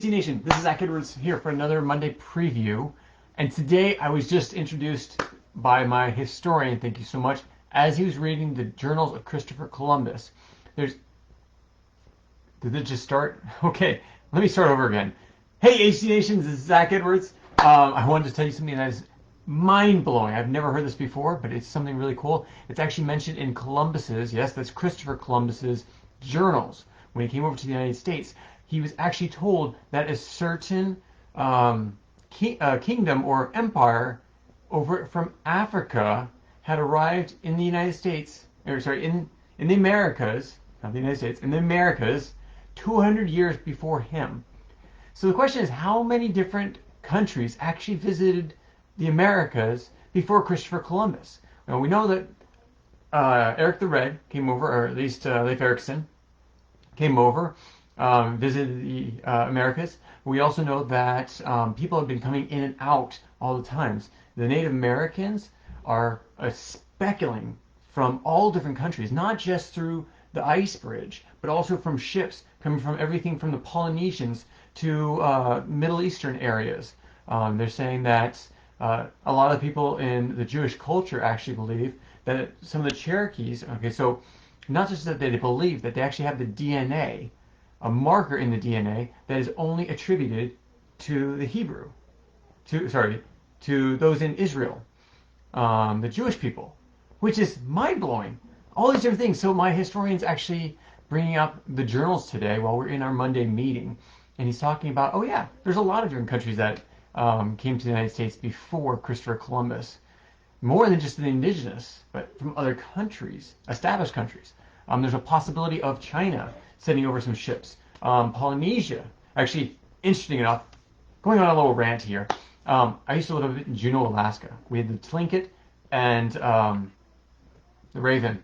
Nation, this is Zach Edwards here for another Monday preview, and today I was just introduced by my historian, thank you so much, as he was reading the journals of Christopher Columbus. Did it just start? Okay, let me start over again. Hey HC Nations, this is Zach Edwards. I wanted to tell you something that is mind-blowing. I've never heard this before, but it's something really cool. It's actually mentioned in Columbus's, yes, that's Christopher Columbus's journals when he came over to the United States. He was actually told that a certain kingdom or empire over from Africa had arrived in the United States, or sorry, in the Americas, not the United States, in the Americas, 200 years before him. So the question is, how many different countries actually visited the Americas before Christopher Columbus? Well, we know that Eric the Red came over, or at least Leif Erikson came over. Visited the Americas. We also know that people have been coming in and out all the times. The Native Americans are speckling from all different countries, not just through the ice bridge, but also from ships coming from everything from the Polynesians to Middle Eastern areas. They're saying that a lot of people in the Jewish culture actually believe that some of the Cherokees, okay, so not just that they believe that they actually have the DNA, a marker in the DNA that is only attributed to the Hebrew, to those in Israel, the Jewish people, which is mind-blowing. All these different things. So my historian's actually bringing up the journals today while we're in our Monday meeting, and he's talking about, oh yeah, there's a lot of different countries that came to the United States before Christopher Columbus. More than just the indigenous, but from other countries, established countries. There's a possibility of China sending over some ships. Polynesia, actually, interesting enough, going on a little rant here. I used to live in Juneau, Alaska. We had the Tlingit and the Raven.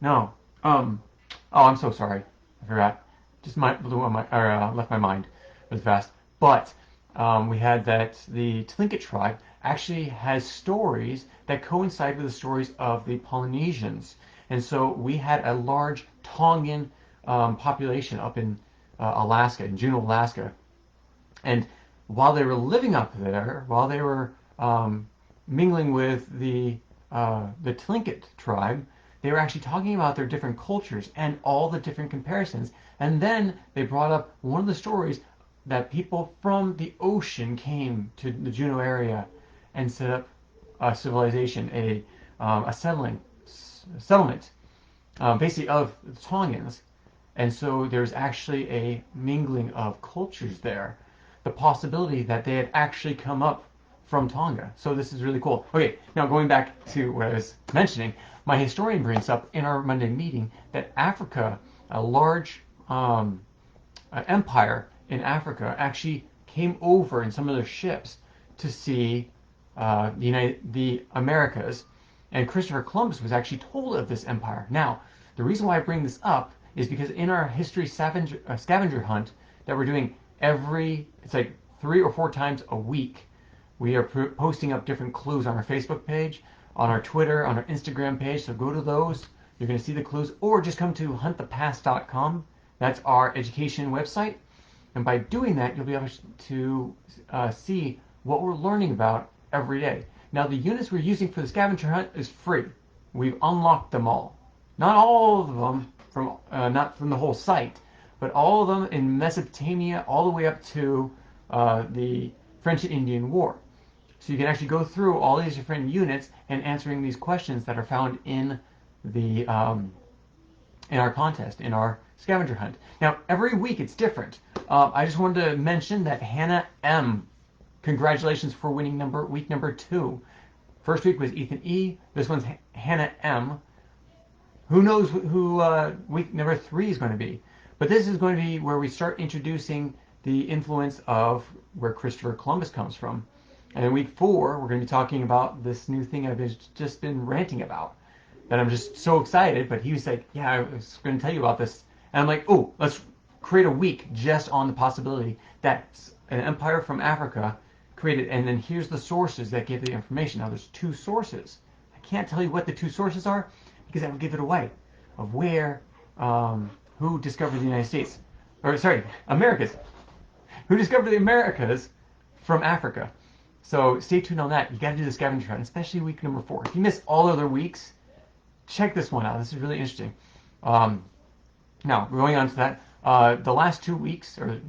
Oh, I'm so sorry. I forgot. Just left my mind really fast. But we had that the Tlingit tribe actually has stories that coincide with the stories of the Polynesians. And so we had a large Tongan population up in Alaska, in Juneau, Alaska. And while they were living up there, while they were mingling with the Tlingit tribe, they were actually talking about their different cultures and all the different comparisons. And then they brought up one of the stories that people from the ocean came to the Juneau area and set up a civilization, a settlement, basically of the Tongans. And so there's actually a mingling of cultures there. The possibility that they had actually come up from Tonga. So this is really cool. Okay, now going back to what I was mentioning, my historian brings up in our Monday meeting that Africa, a large empire in Africa, actually came over in some of their ships to see the Americas, and Christopher Columbus was actually told of this empire. Now, the reason why I bring this up is because in our history scavenger hunt that we're doing it's like 3 or 4 times a week, we are posting up different clues on our Facebook page, on our Twitter, on our Instagram page. So go to those. You're going to see the clues, or just come to huntthepast.com. That's our education website. And by doing that, you'll be able to see what we're learning about every day. Now, the units we're using for the scavenger hunt is free. We've unlocked them all. Not all of them from not from the whole site, but all of them in Mesopotamia, all the way up to the French and Indian War. So you can actually go through all these different units and answering these questions that are found in the in our contest, in our scavenger hunt. Now, every week it's different. I just wanted to mention that Hannah M. Congratulations for winning week number 2. First week was Ethan E. This one's Hannah M. Who knows who week number 3 is going to be? But this is going to be where we start introducing the influence of where Christopher Columbus comes from. And in week 4, we're going to be talking about this new thing I've just been ranting about, that I'm just so excited. But he was like, yeah, I was going to tell you about this. And I'm like, oh, let's create a week just on the possibility that an empire from Africa created, and then here's the sources that give the information. Now, there's 2 sources. I can't tell you what the 2 sources are because that would give it away of where, who discovered the United States. Or, sorry, Americas. who discovered the Americas from Africa. So stay tuned on that. You got to do the scavenger hunt, especially week number 4. If you miss all other weeks, check this one out. This is really interesting. Now, going on to that, the last 2 weeks, or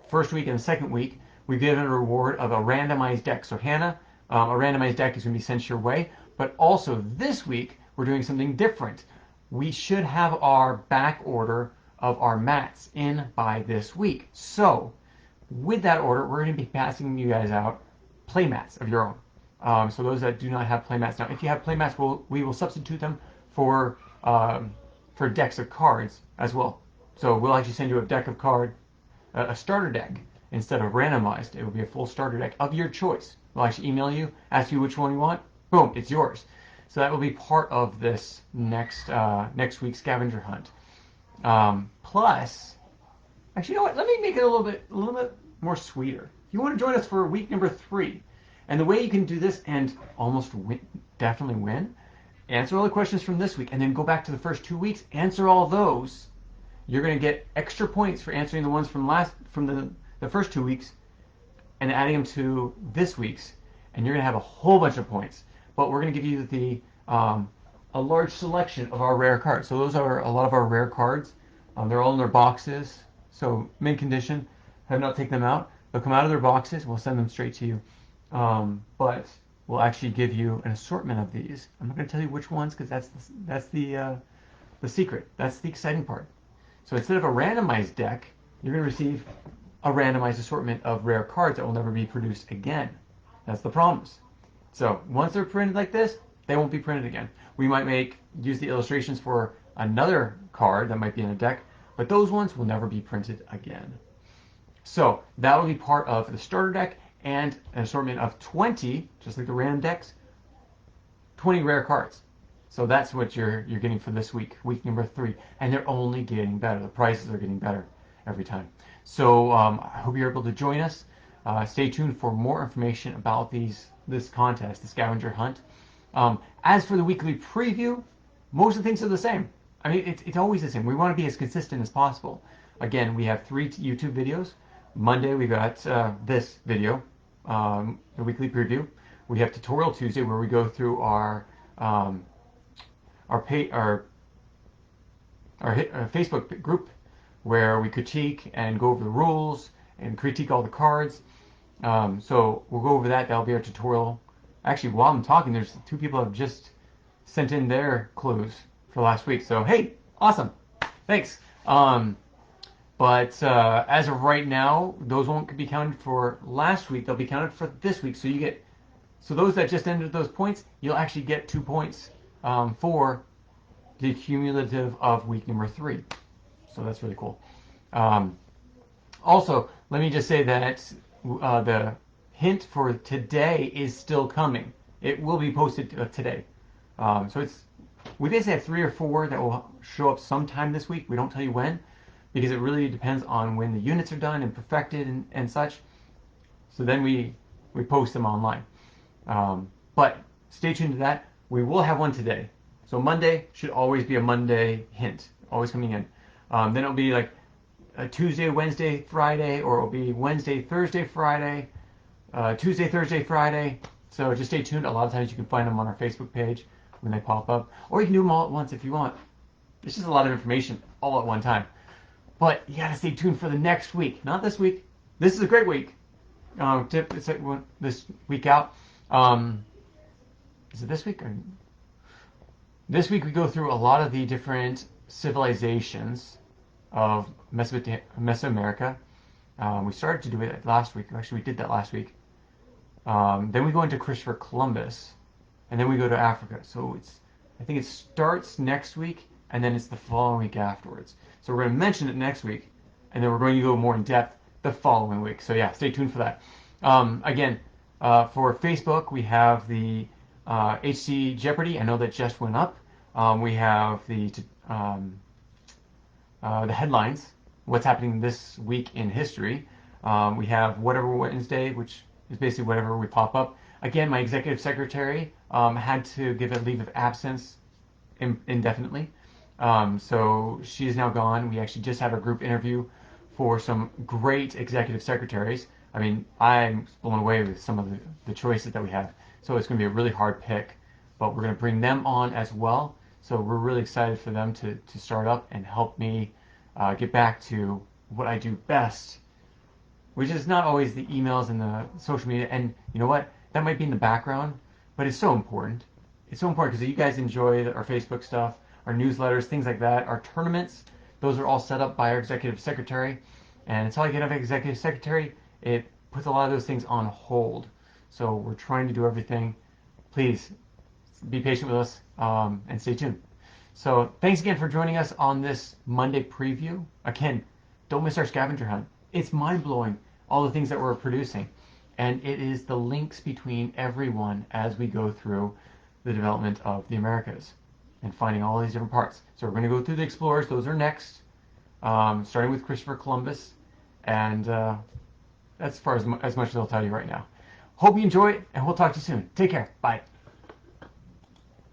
first week and the second week, we've given a reward of a randomized deck. So Hannah, a randomized deck is going to be sent your way. But also this week, we're doing something different. We should have our back order of our mats in by this week. So with that order, we're going to be passing you guys out play mats of your own. So those that do not have play mats now, if you have play mats, we will substitute them for decks of cards as well. So we'll actually send you a deck of a starter deck instead of randomized. It will be a full starter deck of your choice. We'll actually email you, ask you which one you want. Boom, it's yours. So that will be part of this next week's scavenger hunt. Plus, actually, you know what? Let me make it a little bit more sweeter. If you want to join us for week number 3, and the way you can do this and almost definitely win, answer all the questions from this week, and then go back to the first 2 weeks, answer all those. You're going to get extra points for answering the ones from the first 2 weeks, and adding them to this week's, and you're going to have a whole bunch of points. But we're going to give you a large selection of our rare cards. So those are a lot of our rare cards. They're all in their boxes, so mint condition. Have not taken them out. They'll come out of their boxes. We'll send them straight to you. But we'll actually give you an assortment of these. I'm not going to tell you which ones because that's the secret. That's the exciting part. So instead of a randomized deck, you're going to receive a randomized assortment of rare cards that will never be produced again. That's the promise. So once they're printed like this, they won't be printed again. We might use the illustrations for another card that might be in a deck, but those ones will never be printed again. So that will be part of the starter deck and an assortment of 20, just like the random decks, 20 rare cards. So that's what you're getting for this week number 3, and they're only getting better. The prices are getting better every time. So I hope you're able to join us. Stay tuned for more information about this contest, the scavenger hunt. As for the weekly preview, most of the things are the same. I mean, it's always the same. We want to be as consistent as possible. Again, we have 3 YouTube videos. Monday we got this video, the weekly preview. We have Tutorial Tuesday where we go through our Facebook group where we critique and go over the rules and critique all the cards. So we'll go over that. That'll be our tutorial. Actually, while I'm talking, there's 2 people have just sent in their clues for last week. So hey, awesome, thanks. But as of right now, those won't be counted for last week. They'll be counted for this week. So those that just entered those points, you'll actually get 2 points for the cumulative of week number 3. So that's really cool. Also, let me just say that the hint for today is still coming. It will be posted today. So we basically have 3 or 4 that will show up sometime this week. We don't tell you when, because it really depends on when the units are done and perfected and such. So then we post them online. But stay tuned to that. We will have one today. So Monday should always be a Monday hint, always coming in. Then it'll be like a Tuesday, Wednesday, Friday, or it'll be Wednesday, Thursday, Friday, Tuesday, Thursday, Friday. So just stay tuned. A lot of times you can find them on our Facebook page when they pop up, or you can do them all at once if you want. It's just a lot of information all at one time. But you gotta stay tuned for the next week, not this week. This is a great week. It's like this week out. Is it this week? This week we go through a lot of the different civilizations of Mesoamerica. We started to do it last week. Actually, we did that last week. Then we go into Christopher Columbus, and then we go to Africa. So I think it starts next week, and then it's the following week afterwards. So we're going to mention it next week, and then we're going to go more in depth the following week. So yeah, stay tuned for that. Again, for Facebook, we have the HC Jeopardy. I know that just went up. We have the headlines, what's happening this week in history. We have Whatever Wednesday, which is basically whatever we pop up. Again, my executive secretary had to give a leave of absence indefinitely. So she is now gone. We actually just had a group interview for some great executive secretaries. I mean, I'm blown away with some of the choices that we have. So it's going to be a really hard pick, but we're going to bring them on as well. So we're really excited for them to start up and help me get back to what I do best, which is not always the emails and the social media. And you know what? That might be in the background, but it's so important. It's so important because you guys enjoy our Facebook stuff, our newsletters, things like that, our tournaments. Those are all set up by our executive secretary. And until I get an executive secretary, it puts a lot of those things on hold. So we're trying to do everything. Please be patient with us and stay tuned. So thanks again for joining us on this Monday preview. Again, don't miss our scavenger hunt. It's mind-blowing, all the things that we're producing. And it is the links between everyone as we go through the development of the Americas and finding all these different parts. So we're going to go through the explorers. Those are next, starting with Christopher Columbus. And that's as much as I'll tell you right now. Hope you enjoy it, and we'll talk to you soon. Take care. Bye.